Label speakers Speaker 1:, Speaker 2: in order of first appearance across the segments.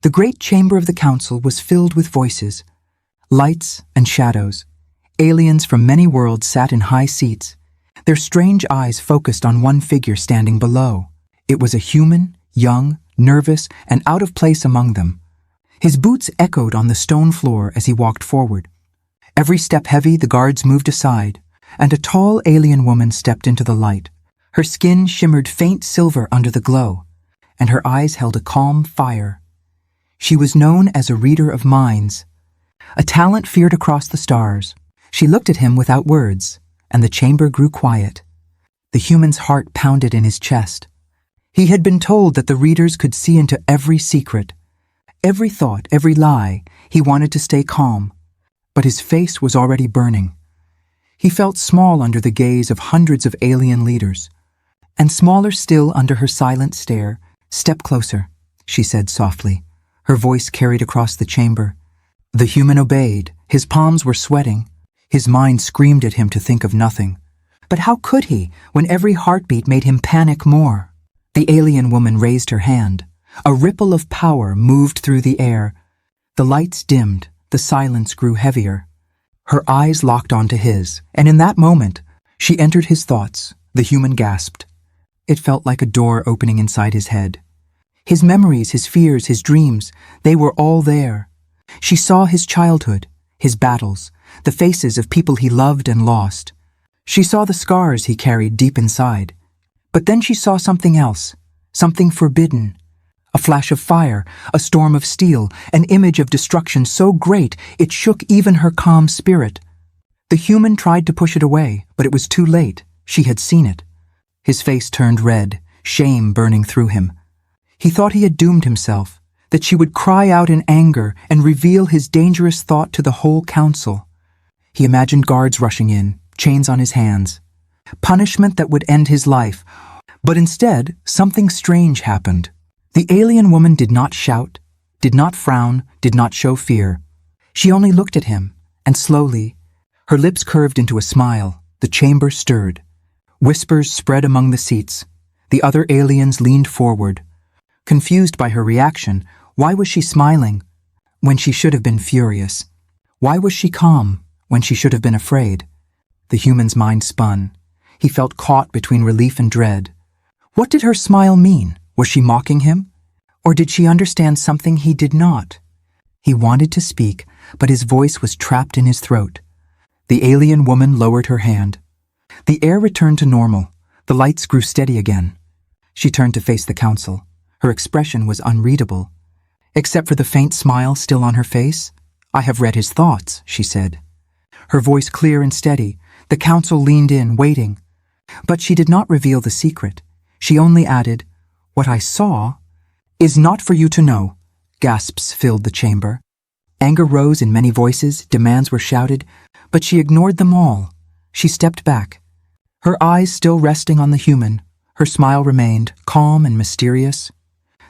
Speaker 1: The great chamber of the council was filled with voices, lights and shadows. Aliens from many worlds sat in high seats, their strange eyes focused on one figure standing below. It was a human, young, nervous, and out of place among them. His boots echoed on the stone floor as he walked forward. Every step heavy, the guards moved aside, and a tall alien woman stepped into the light. Her skin shimmered faint silver under the glow, and her eyes held a calm fire. She was known as a reader of minds, a talent feared across the stars. She looked at him without words, and the chamber grew quiet. The human's heart pounded in his chest. He had been told that the readers could see into every secret, every thought, every lie. He wanted to stay calm, but his face was already burning. He felt small under the gaze of hundreds of alien leaders, and smaller still under her silent stare. "Step closer," she said softly. Her voice carried across the chamber. The human obeyed. His palms were sweating. His mind screamed at him to think of nothing. But how could he, when every heartbeat made him panic more? The alien woman raised her hand. A ripple of power moved through the air. The lights dimmed. The silence grew heavier. Her eyes locked onto his, and in that moment, she entered his thoughts. The human gasped. It felt like a door opening inside his head. His memories, his fears, his dreams, they were all there. She saw his childhood, his battles, the faces of people he loved and lost. She saw the scars he carried deep inside. But then she saw something else, something forbidden. A flash of fire, a storm of steel, an image of destruction so great it shook even her calm spirit. The human tried to push it away, but it was too late. She had seen it. His face turned red, shame burning through him. He thought he had doomed himself, that she would cry out in anger and reveal his dangerous thought to the whole council. He imagined guards rushing in, chains on his hands. Punishment that would end his life. But instead, something strange happened. The alien woman did not shout, did not frown, did not show fear. She only looked at him, and slowly, her lips curved into a smile. The chamber stirred. Whispers spread among the seats. The other aliens leaned forward. Confused by her reaction, why was she smiling when she should have been furious? Why was she calm when she should have been afraid? The human's mind spun. He felt caught between relief and dread. What did her smile mean? Was she mocking him? Or did she understand something he did not? He wanted to speak, but his voice was trapped in his throat. The alien woman lowered her hand. The air returned to normal. The lights grew steady again. She turned to face the council. Her expression was unreadable. Except for the faint smile still on her face. "I have read his thoughts," she said. Her voice clear and steady. The council leaned in, waiting. But she did not reveal the secret. She only added, "What I saw is not for you to know." Gasps filled the chamber. Anger rose in many voices, demands were shouted, but she ignored them all. She stepped back. Her eyes still resting on the human, her smile remained, calm and mysterious.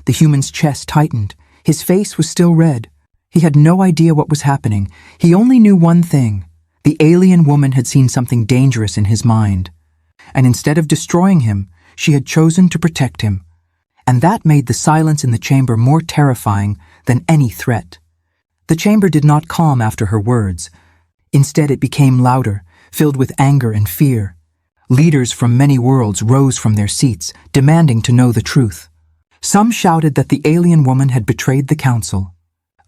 Speaker 1: The human's chest tightened. His face was still red. He had no idea what was happening. He only knew one thing. The alien woman had seen something dangerous in his mind. And instead of destroying him, she had chosen to protect him. And that made the silence in the chamber more terrifying than any threat. The chamber did not calm after her words. Instead, it became louder, filled with anger and fear. Leaders from many worlds rose from their seats, demanding to know the truth. Some shouted that the alien woman had betrayed the council.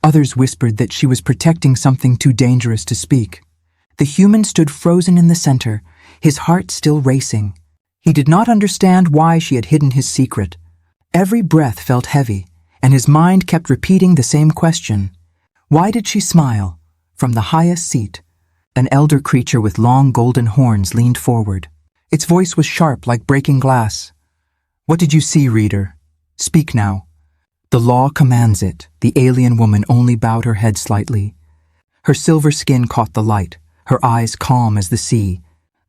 Speaker 1: Others whispered that she was protecting something too dangerous to speak. The human stood frozen in the center, his heart still racing. He did not understand why she had hidden his secret. Every breath felt heavy, and his mind kept repeating the same question. Why did she smile? From the highest seat, an elder creature with long golden horns leaned forward. Its voice was sharp like breaking glass. "What did you see, reader? Speak now." "The law commands it." The alien woman only bowed her head slightly. Her silver skin caught the light, her eyes calm as the sea.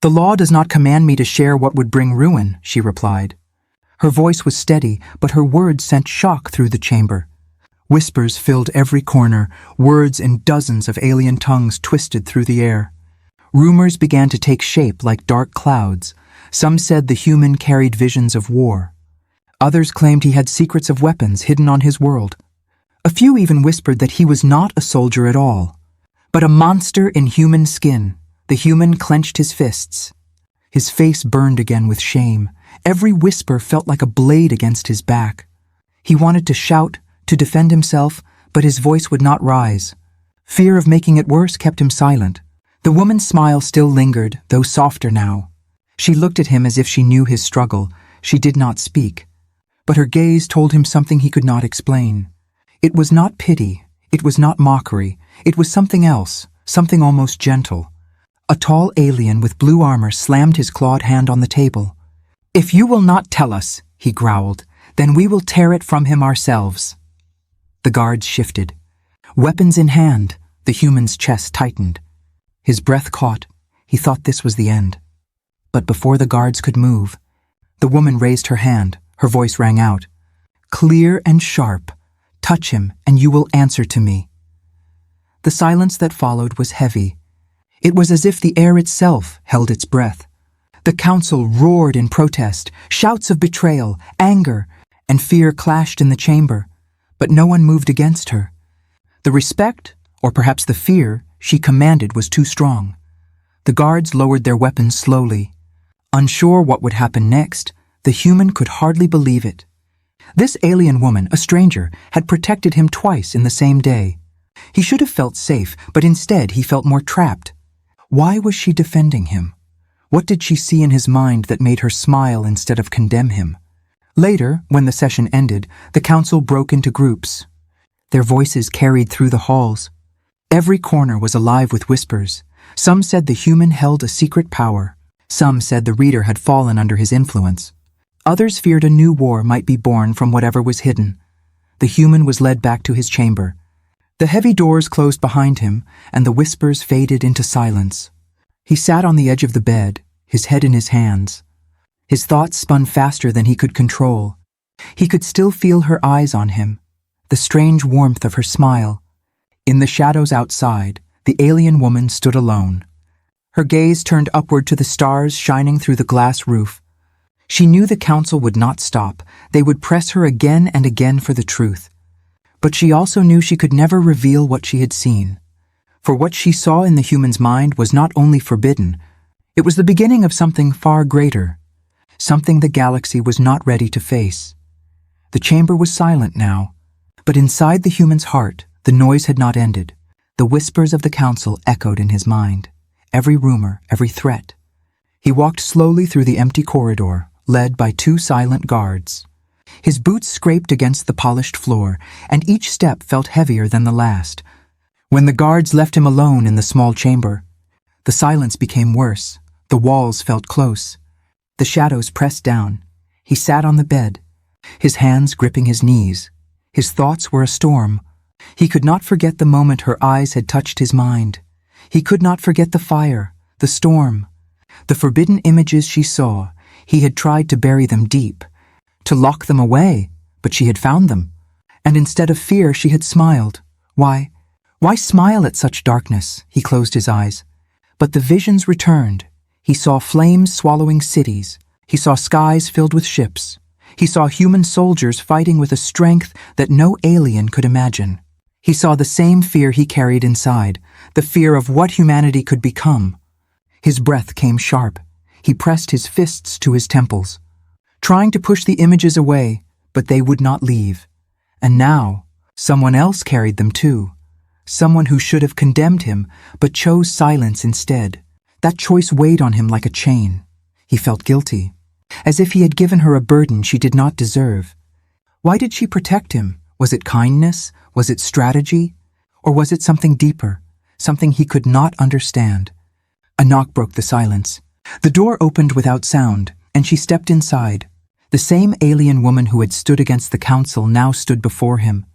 Speaker 1: "The law does not command me to share what would bring ruin," she replied. Her voice was steady, but her words sent shock through the chamber. Whispers filled every corner, words in dozens of alien tongues twisted through the air. Rumors began to take shape like dark clouds. Some said the human carried visions of war. Others claimed he had secrets of weapons hidden on his world. A few even whispered that he was not a soldier at all, but a monster in human skin. The human clenched his fists. His face burned again with shame. Every whisper felt like a blade against his back. He wanted to shout, to defend himself, but his voice would not rise. Fear of making it worse kept him silent. The woman's smile still lingered, though softer now. She looked at him as if she knew his struggle. She did not speak, but her gaze told him something he could not explain. It was not pity, it was not mockery, it was something else, something almost gentle. A tall alien with blue armor slammed his clawed hand on the table. "If you will not tell us," he growled, "then we will tear it from him ourselves." The guards shifted. Weapons in hand, the human's chest tightened. His breath caught. He thought this was the end. But before the guards could move, the woman raised her hand. Her voice rang out, clear and sharp. "Touch him, and you will answer to me." The silence that followed was heavy. It was as if the air itself held its breath. The council roared in protest. Shouts of betrayal, anger, and fear clashed in the chamber, but no one moved against her. The respect, or perhaps the fear, she commanded was too strong. The guards lowered their weapons slowly. Unsure what would happen next, the human could hardly believe it. This alien woman, a stranger, had protected him twice in the same day. He should have felt safe, but instead he felt more trapped. Why was she defending him? What did she see in his mind that made her smile instead of condemn him? Later, when the session ended, the council broke into groups. Their voices carried through the halls. Every corner was alive with whispers. Some said the human held a secret power. Some said the reader had fallen under his influence. Others feared a new war might be born from whatever was hidden. The human was led back to his chamber. The heavy doors closed behind him, and the whispers faded into silence. He sat on the edge of the bed, his head in his hands. His thoughts spun faster than he could control. He could still feel her eyes on him, the strange warmth of her smile. In the shadows outside, the alien woman stood alone. Her gaze turned upward to the stars shining through the glass roof. She knew the council would not stop. They would press her again and again for the truth. But she also knew she could never reveal what she had seen. For what she saw in the human's mind was not only forbidden, it was the beginning of something far greater, something the galaxy was not ready to face. The chamber was silent now, but inside the human's heart, the noise had not ended. The whispers of the council echoed in his mind, every rumor, every threat. He walked slowly through the empty corridor, led by two silent guards. His boots scraped against the polished floor, and each step felt heavier than the last. When the guards left him alone in the small chamber, the silence became worse. The walls felt close. The shadows pressed down. He sat on the bed, his hands gripping his knees. His thoughts were a storm. He could not forget the moment her eyes had touched his mind. He could not forget the fire, the storm, the forbidden images she saw. He had tried to bury them deep, to lock them away, but she had found them. And instead of fear, she had smiled. Why smile at such darkness? He closed his eyes. But the visions returned. He saw flames swallowing cities. He saw skies filled with ships. He saw human soldiers fighting with a strength that no alien could imagine. He saw the same fear he carried inside, the fear of what humanity could become. His breath came sharp. He pressed his fists to his temples, trying to push the images away, but they would not leave. And now, someone else carried them too. Someone who should have condemned him, but chose silence instead. That choice weighed on him like a chain. He felt guilty, as if he had given her a burden she did not deserve. Why did she protect him? Was it kindness? Was it strategy? Or was it something deeper, something he could not understand? A knock broke the silence. The door opened without sound, and she stepped inside. The same alien woman who had stood against the council now stood before him.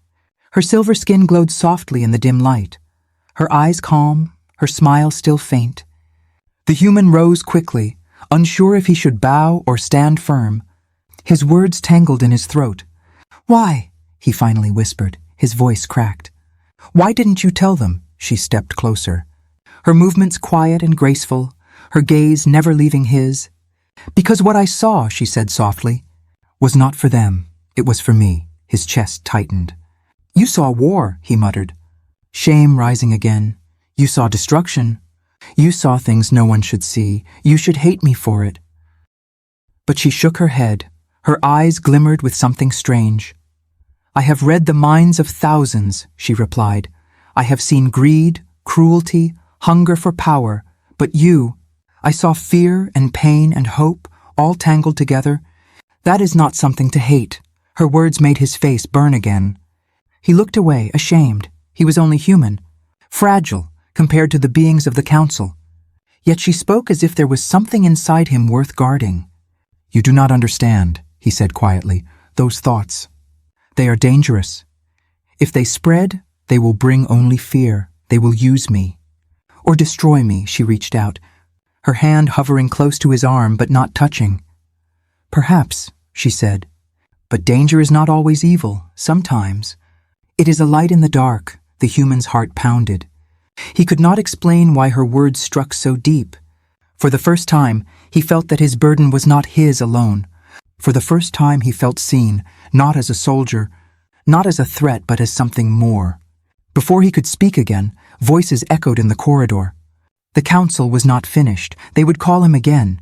Speaker 1: Her silver skin glowed softly in the dim light, her eyes calm, her smile still faint. The human rose quickly, unsure if he should bow or stand firm. His words tangled in his throat. "Why?" he finally whispered, his voice cracked. "Why didn't you tell them?" She stepped closer, her movements quiet and graceful, her gaze never leaving his. "Because what I saw," she said softly, "was not for them. It was for me." His chest tightened. You saw war, he muttered. Shame rising again. You saw destruction. You saw things no one should see. You should hate me for it. But she shook her head. Her eyes glimmered with something strange. I have read the minds of thousands, she replied. I have seen greed, cruelty, hunger for power. But you, I saw fear and pain and hope all tangled together. That is not something to hate. Her words made his face burn again. He looked away, ashamed. He was only human, fragile compared to the beings of the council. Yet she spoke as if there was something inside him worth guarding. You do not understand, he said quietly, those thoughts. They are dangerous. If they spread, they will bring only fear. They will use me. Or destroy me, she reached out, her hand hovering close to his arm but not touching. Perhaps, she said, but danger is not always evil, sometimes. It is a light in the dark, the human's heart pounded. He could not explain why her words struck so deep. For the first time, he felt that his burden was not his alone. For the first time he felt seen, not as a soldier, not as a threat, but as something more. Before he could speak again, voices echoed in the corridor. The council was not finished. They would call him again.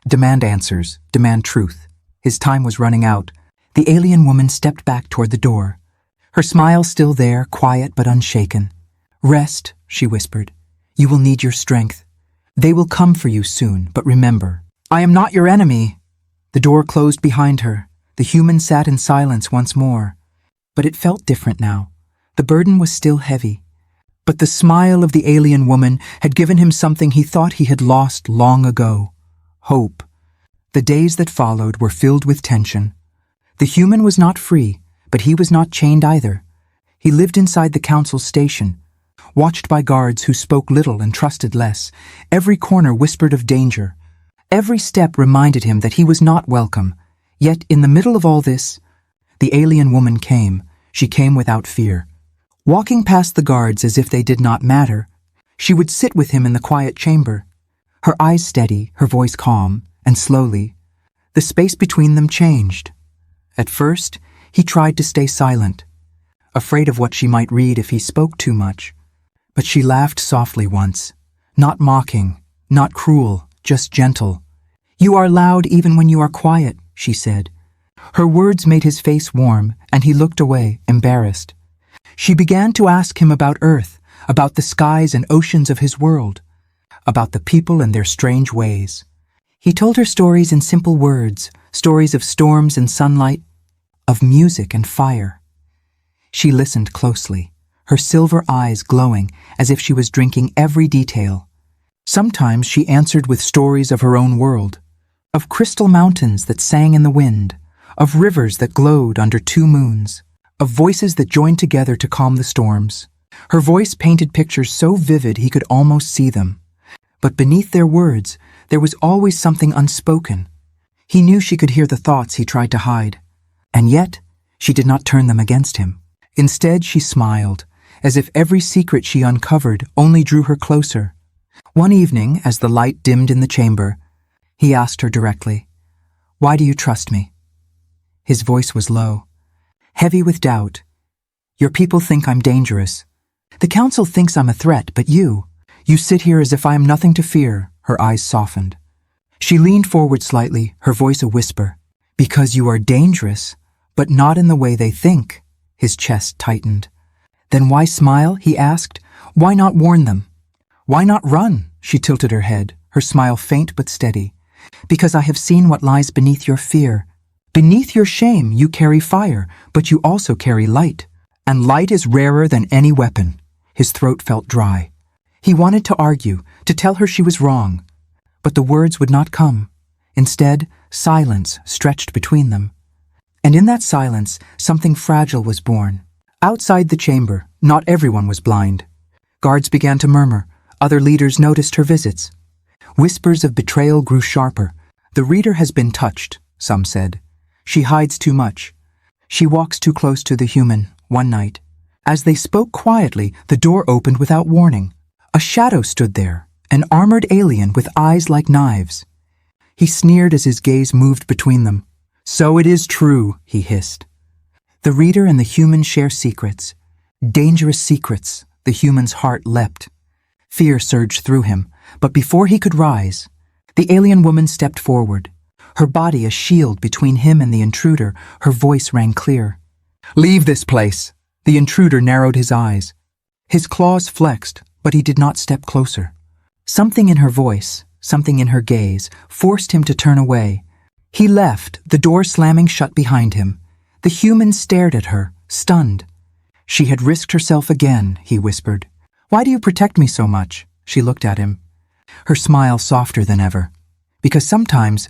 Speaker 1: Demand answers, demand truth. His time was running out. The alien woman stepped back toward the door. Her smile still there, quiet but unshaken. Rest, she whispered. You will need your strength. They will come for you soon, but remember, I am not your enemy. The door closed behind her. The human sat in silence once more. But it felt different now. The burden was still heavy. But the smile of the alien woman had given him something he thought he had lost long ago. Hope. The days that followed were filled with tension. The human was not free, but he was not chained either. He lived inside the council station, watched by guards who spoke little and trusted less. Every corner whispered of danger. Every step reminded him that he was not welcome. Yet, in the middle of all this, the alien woman came. She came without fear. Walking past the guards as if they did not matter, she would sit with him in the quiet chamber. Her eyes steady, her voice calm, and slowly, the space between them changed. At first, he tried to stay silent, afraid of what she might read if he spoke too much. But she laughed softly once, not mocking, not cruel, just gentle. You are loud even when you are quiet, she said. Her words made his face warm, and he looked away, embarrassed. She began to ask him about Earth, about the skies and oceans of his world, about the people and their strange ways. He told her stories in simple words, stories of storms and sunlight, of music and fire. She listened closely, her silver eyes glowing as if she was drinking every detail. Sometimes she answered with stories of her own world, of crystal mountains that sang in the wind, of rivers that glowed under two moons, of voices that joined together to calm the storms. Her voice painted pictures so vivid he could almost see them. But beneath their words, there was always something unspoken. He knew she could hear the thoughts he tried to hide. And yet, she did not turn them against him. Instead, she smiled, as if every secret she uncovered only drew her closer. One evening, as the light dimmed in the chamber, he asked her directly, "Why do you trust me?" His voice was low, heavy with doubt. "Your people think I'm dangerous. The council thinks I'm a threat, but you sit here as if I am nothing to fear." Her eyes softened. She leaned forward slightly, her voice a whisper. "Because you are dangerous, but not in the way they think." His chest tightened. "Then why smile?" he asked. "Why not warn them? Why not run?" She tilted her head, her smile faint but steady. "Because I have seen what lies beneath your fear. Beneath your shame you carry fire, but you also carry light. And light is rarer than any weapon." His throat felt dry. He wanted to argue, to tell her she was wrong. But the words would not come. Instead, silence stretched between them. And in that silence, something fragile was born. Outside the chamber, not everyone was blind. Guards began to murmur. Other leaders noticed her visits. Whispers of betrayal grew sharper. "The reader has been touched," some said. "She hides too much. She walks too close to the human." One night, as they spoke quietly, the door opened without warning. A shadow stood there, an armored alien with eyes like knives. He sneered as his gaze moved between them. "So it is true," he hissed. "The reader and the human share secrets. Dangerous secrets. The human's heart leapt. Fear surged through him, but before he could rise, the alien woman stepped forward. Her body a shield between him and the intruder, her voice rang clear. "Leave this place." The intruder narrowed his eyes. His claws flexed, but he did not step closer. Something in her voice, something in her gaze, forced him to turn away. He left, the door slamming shut behind him. The human stared at her, stunned. "She had risked herself again," he whispered. "Why do you protect me so much?" She looked at him, her smile softer than ever. "Because sometimes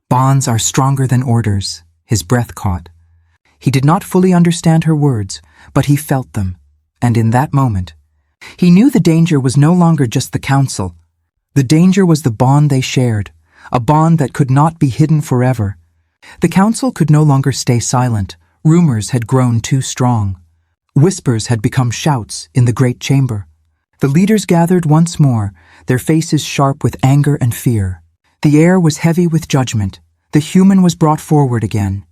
Speaker 1: bonds are stronger than orders." His breath caught. He did not fully understand her words, but he felt them, and in that moment, he knew the danger was no longer just the council. The danger was the bond they shared, a bond that could not be hidden forever. The council could no longer stay silent. Rumors had grown too strong. Whispers had become shouts in the great chamber. The leaders gathered once more, their faces sharp with anger and fear. The air was heavy with judgment. The human was brought forward again.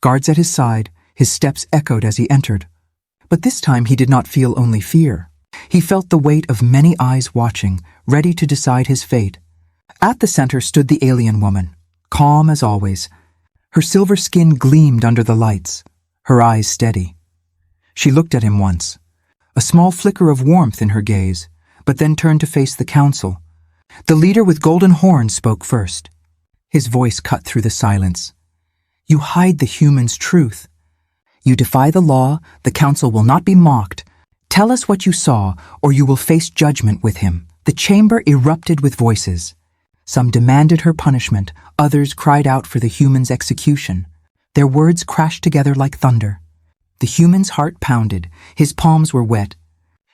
Speaker 1: Guards at his side, his steps echoed as he entered. But this time he did not feel only fear. He felt the weight of many eyes watching, ready to decide his fate. At the center stood the alien woman, calm as always. Her silver skin gleamed under the lights, her eyes steady. She looked at him once, a small flicker of warmth in her gaze, but then turned to face the council. The leader with golden horns spoke first. His voice cut through the silence. "You hide the human's truth. You defy the law, the council will not be mocked. Tell us what you saw, or you will face judgment with him." The chamber erupted with voices. Some demanded her punishment, others cried out for the human's execution. Their words crashed together like thunder. The human's heart pounded, his palms were wet.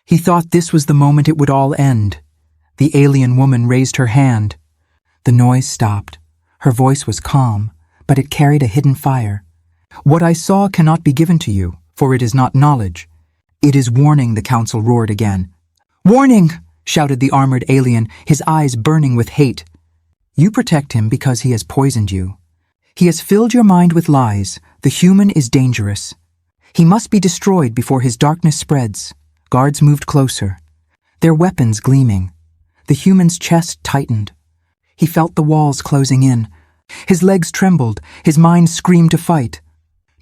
Speaker 1: He thought this was the moment it would all end. The alien woman raised her hand. The noise stopped. Her voice was calm, but it carried a hidden fire. "What I saw cannot be given to you, for it is not knowledge. It is warning," the council roared again. "Warning!" shouted the armored alien, his eyes burning with hate. "You protect him because he has poisoned you. He has filled your mind with lies. The human is dangerous. He must be destroyed before his darkness spreads." Guards moved closer, their weapons gleaming. The human's chest tightened. He felt the walls closing in. His legs trembled, his mind screamed to fight,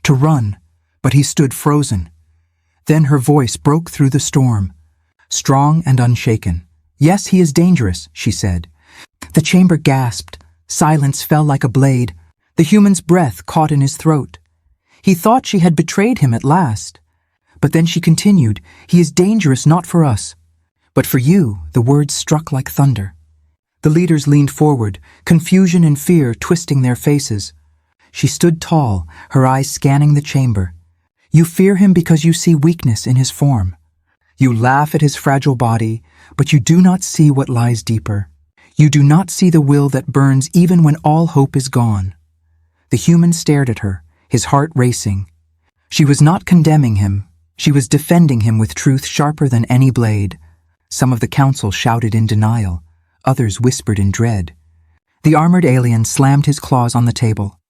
Speaker 1: to run, but he stood frozen. Then her voice broke through the storm, strong and unshaken. "Yes, he is dangerous," she said. The chamber gasped. Silence fell like a blade. The human's breath caught in his throat. He thought she had betrayed him at last. But then she continued, "He is dangerous not for us, but for you." The words struck like thunder. The leaders leaned forward, confusion and fear twisting their faces. She stood tall, her eyes scanning the chamber. "You fear him because you see weakness in his form. You laugh at his fragile body, but you do not see what lies deeper. You do not see the will that burns even when all hope is gone." The human stared at her, his heart racing. She was not condemning him. She was defending him with truth sharper than any blade. Some of the council shouted in denial. Others whispered in dread. The armored alien slammed his claws on the table.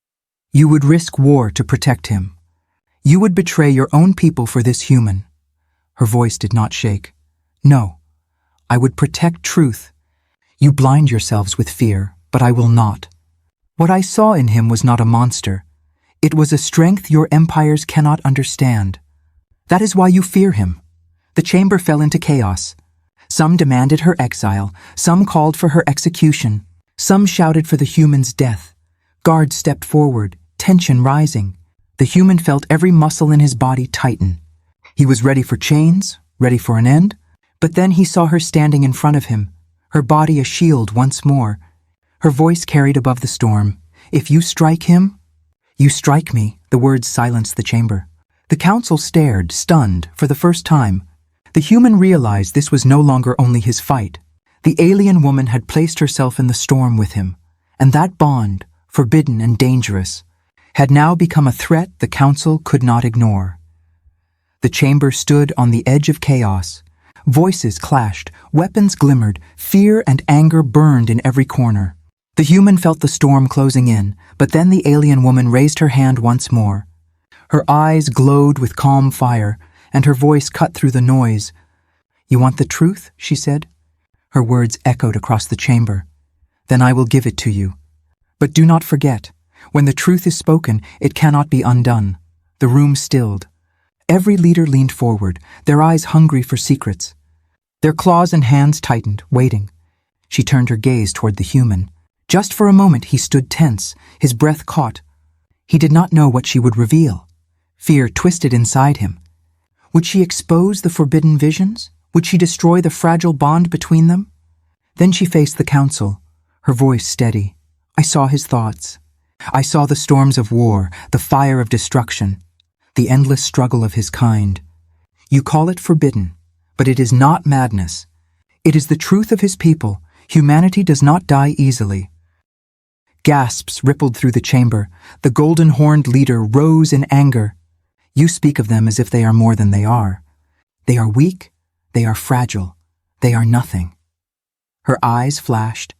Speaker 1: "You would risk war to protect him. You would betray your own people for this human." Her voice did not shake. "No, I would protect truth. You blind yourselves with fear, but I will not. What I saw in him was not a monster. It was a strength your empires cannot understand. That is why you fear him." The chamber fell into chaos. Some demanded her exile, some called for her execution, some shouted for the human's death. Guards stepped forward, tension rising. The human felt every muscle in his body tighten. He was ready for chains, ready for an end, but then he saw her standing in front of him, her body a shield once more. Her voice carried above the storm. "If you strike him, you strike me." The words silenced the chamber. The council stared, stunned, for the first time. The human realized this was no longer only his fight. The alien woman had placed herself in the storm with him, and that bond, forbidden and dangerous, had now become a threat the council could not ignore. The chamber stood on the edge of chaos. Voices clashed, weapons glimmered, fear and anger burned in every corner. The human felt the storm closing in, but then the alien woman raised her hand once more. Her eyes glowed with calm fire, and her voice cut through the noise. "You want the truth?" she said. Her words echoed across the chamber. "Then I will give it to you. But do not forget, when the truth is spoken, it cannot be undone." The room stilled. Every leader leaned forward, their eyes hungry for secrets. Their claws and hands tightened, waiting. She turned her gaze toward the human. Just for a moment he stood tense, his breath caught. He did not know what she would reveal. Fear twisted inside him. Would she expose the forbidden visions? Would she destroy the fragile bond between them? Then she faced the council, her voice steady. "I saw his thoughts. I saw the storms of war, the fire of destruction, the endless struggle of his kind. You call it forbidden, but it is not madness. It is the truth of his people. Humanity does not die easily." Gasps rippled through the chamber. The golden-horned leader rose in anger. "You speak of them as if they are more than they are. They are weak, they are fragile, they are nothing." Her eyes flashed.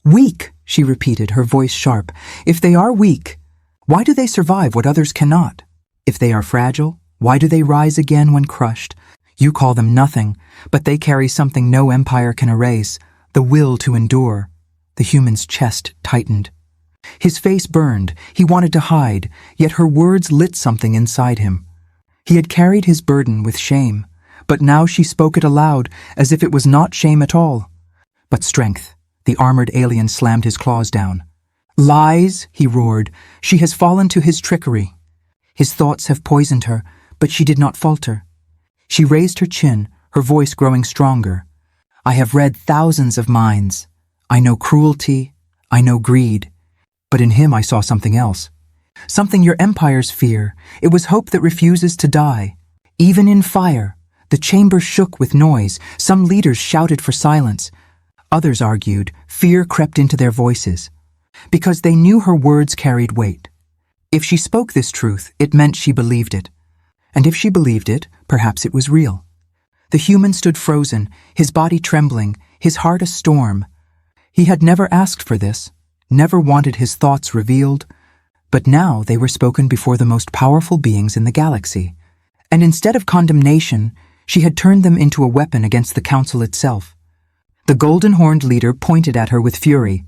Speaker 1: "Weak," she repeated, her voice sharp. "If they are weak, why do they survive what others cannot? If they are fragile, why do they rise again when crushed? You call them nothing, but they carry something no empire can erase, the will to endure." The human's chest tightened. His face burned. He wanted to hide, yet her words lit something inside him. He had carried his burden with shame, but now she spoke it aloud, as if it was not shame at all, but strength. The armored alien slammed his claws down. "Lies," he roared. "She has fallen to his trickery. His thoughts have poisoned her, but she did not falter." She raised her chin, her voice growing stronger. "I have read thousands of minds. I know cruelty, I know greed. But in him I saw something else. Something your empires fear. It was hope that refuses to die. Even in fire." The chamber shook with noise. Some leaders shouted for silence. Others argued. Fear crept into their voices. Because they knew her words carried weight. If she spoke this truth, it meant she believed it. And if she believed it, perhaps it was real. The human stood frozen, his body trembling, his heart a storm. He had never asked for this, never wanted his thoughts revealed, but now they were spoken before the most powerful beings in the galaxy. And instead of condemnation, she had turned them into a weapon against the council itself. The golden-horned leader pointed at her with fury.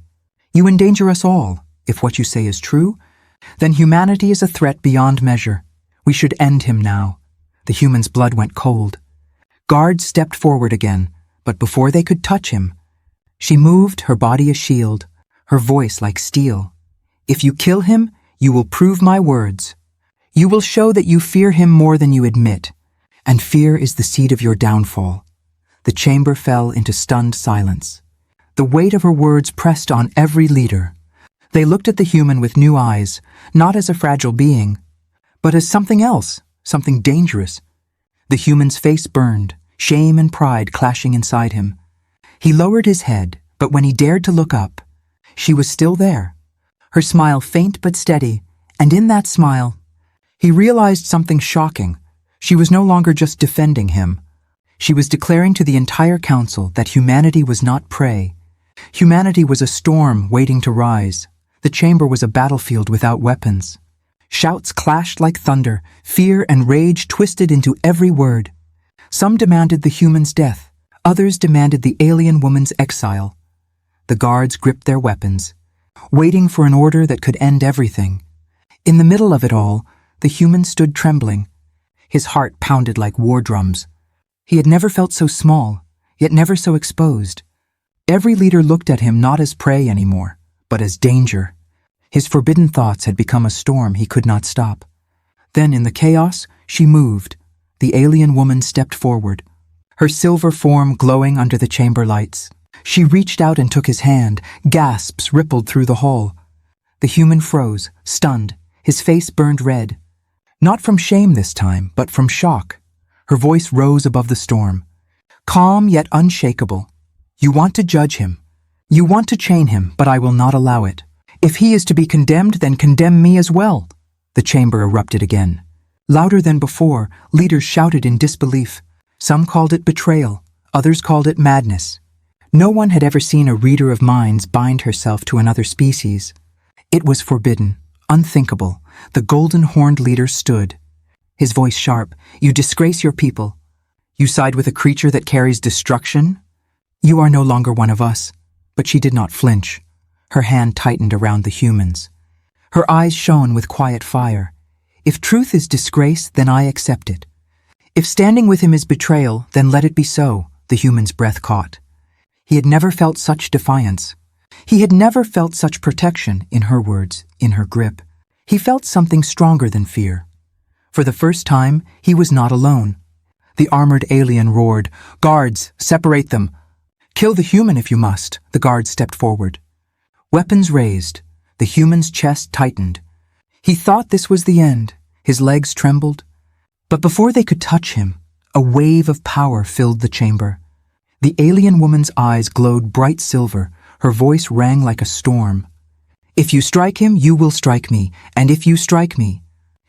Speaker 1: "You endanger us all. If what you say is true, then humanity is a threat beyond measure. We should end him now." The human's blood went cold. Guards stepped forward again, but before they could touch him, she moved, her body a shield, her voice like steel. "If you kill him, you will prove my words. You will show that you fear him more than you admit, and fear is the seed of your downfall." The chamber fell into stunned silence. The weight of her words pressed on every leader. They looked at the human with new eyes, not as a fragile being, but as something else, something dangerous. The human's face burned, shame and pride clashing inside him. He lowered his head, but when he dared to look up, she was still there, her smile faint but steady, and in that smile, he realized something shocking. She was no longer just defending him. She was declaring to the entire council that humanity was not prey. Humanity was a storm waiting to rise. The chamber was a battlefield without weapons. Shouts clashed like thunder, fear and rage twisted into every word. Some demanded the human's death, others demanded the alien woman's exile. The guards gripped their weapons, waiting for an order that could end everything. In the middle of it all, the human stood trembling. His heart pounded like war drums. He had never felt so small, yet never so exposed. Every leader looked at him not as prey anymore, but as danger. His forbidden thoughts had become a storm he could not stop. Then in the chaos, she moved. The alien woman stepped forward, her silver form glowing under the chamber lights. She reached out and took his hand. Gasps rippled through the hall. The human froze, stunned. His face burned red. Not from shame this time, but from shock. Her voice rose above the storm. Calm yet unshakable. "You want to judge him. You want to chain him, but I will not allow it. If he is to be condemned, then condemn me as well." The chamber erupted again. Louder than before, leaders shouted in disbelief. Some called it betrayal, others called it madness. No one had ever seen a reader of minds bind herself to another species. It was forbidden, unthinkable. The golden-horned leader stood. his voice sharp. "You disgrace your people. You side with a creature that carries destruction? You are no longer one of us." But she did not flinch. Her hand tightened around the humans. Her eyes shone with quiet fire. "If truth is disgrace, then I accept it. If standing with him is betrayal, then let it be so," the human's breath caught. He had never felt such defiance. He had never felt such protection, in her words, in her grip. He felt something stronger than fear. For the first time, he was not alone. The armored alien roared, "Guards, separate them. Kill the human if you must." The guards stepped forward. Weapons raised, the human's chest tightened. He thought this was the end. His legs trembled. But before they could touch him, a wave of power filled the chamber. The alien woman's eyes glowed bright silver. Her voice rang like a storm. "If you strike him, you will strike me. And if you strike me,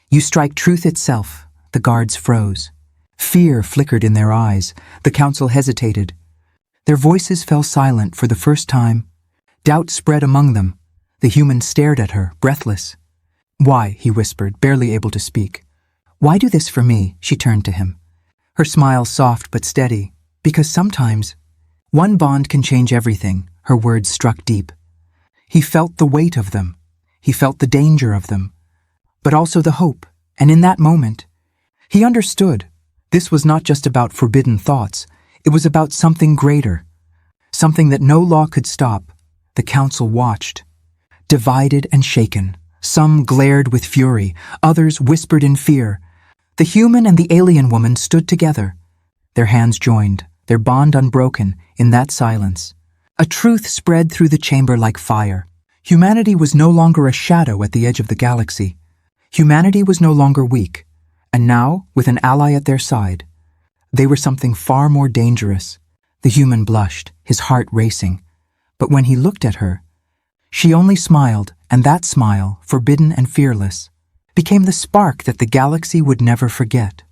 Speaker 1: you strike truth itself." The guards froze. Fear flickered in their eyes. The council hesitated. Their voices fell silent for the first time. Doubt spread among them. The human stared at her, breathless. "Why?" he whispered, barely able to speak. "Why do this for me?" She turned to him. Her smile soft but steady. "Because sometimes one bond can change everything." Her words struck deep. He felt the weight of them. He felt the danger of them. But also the hope. And in that moment, he understood. This was not just about forbidden thoughts. It was about something greater. Something that no law could stop. The council watched. Divided and shaken. Some glared with fury. Others whispered in fear. The human and the alien woman stood together. Their hands joined, their bond unbroken, in that silence. A truth spread through the chamber like fire. Humanity was no longer a shadow at the edge of the galaxy. Humanity was no longer weak. And now, with an ally at their side, they were something far more dangerous. The human blushed, his heart racing. But when he looked at her, she only smiled, and that smile, forbidden and fearless, became the spark that the galaxy would never forget.